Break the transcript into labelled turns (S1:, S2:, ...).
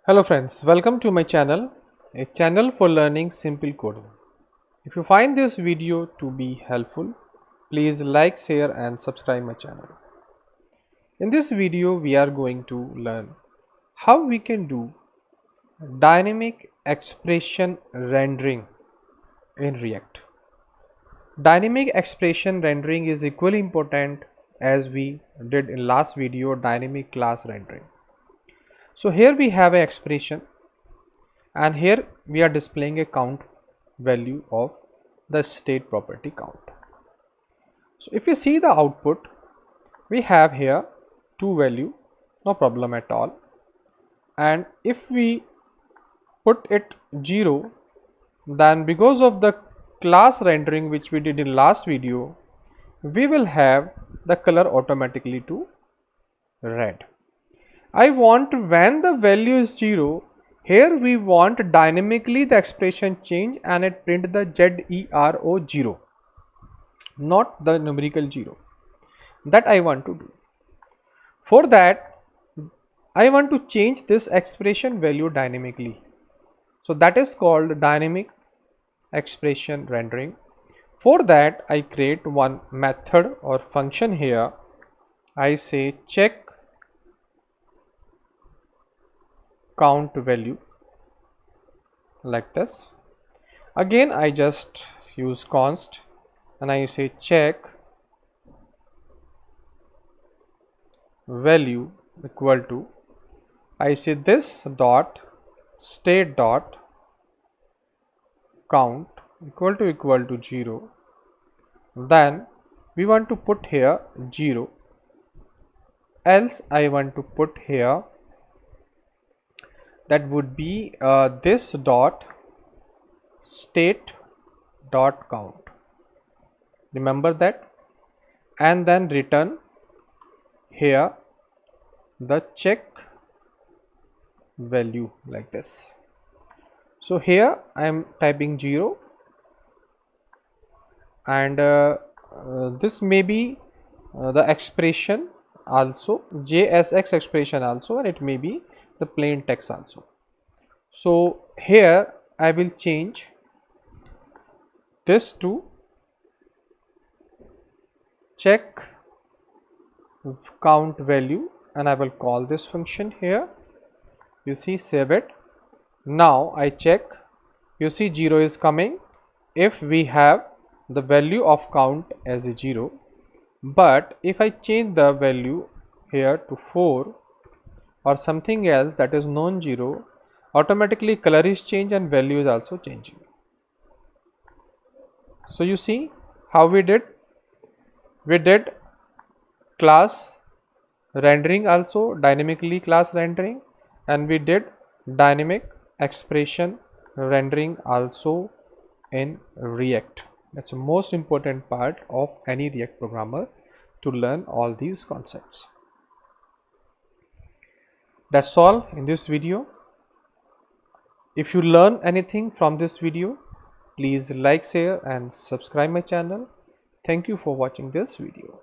S1: Hello friends, welcome to my channel, a channel for learning simple coding. If you find this video to be helpful, please like, share and subscribe my channel. In this video, we are going to learn how we can do dynamic expression rendering in React. Dynamic expression rendering is equally important as we did in last video, dynamic class rendering. So here we have an expression and here we are displaying a count value of the state property count. So if you see the output, we have here two value, no problem at all, and if we put it 0, then because of the class rendering which we did in last video, we will have the color automatically to red. I want when the value is 0, here we want dynamically the expression change and it print the ZERO 0, not the numerical 0. That I want to do. For that, I want to change this expression value dynamically. So that is called dynamic expression rendering. For that, I create one method or function here. I say check count value like this. Again I just use const and I say check value equal to, I say this dot state dot count equal to 0. Then we want to put here 0, else I want to put here that would be this dot state dot count, remember that, and then return here the check value like this. So here I am typing 0 and this may be the expression also, JSX expression also, and it may be the plain text also. So here I will change this to check count value and I will call this function here. You see, save it. Now I check, you see 0 is coming if we have the value of count as 0, but if I change the value here to 4 or something else that is non-zero, automatically color is changed and value is also changing. So you see how we did class rendering also, dynamically class rendering, and we did dynamic expression rendering also in React. That's the most important part of any React programmer, to learn all these concepts. That's all in this video. If you learn anything from this video, please like, share and subscribe my channel. Thank you for watching this video.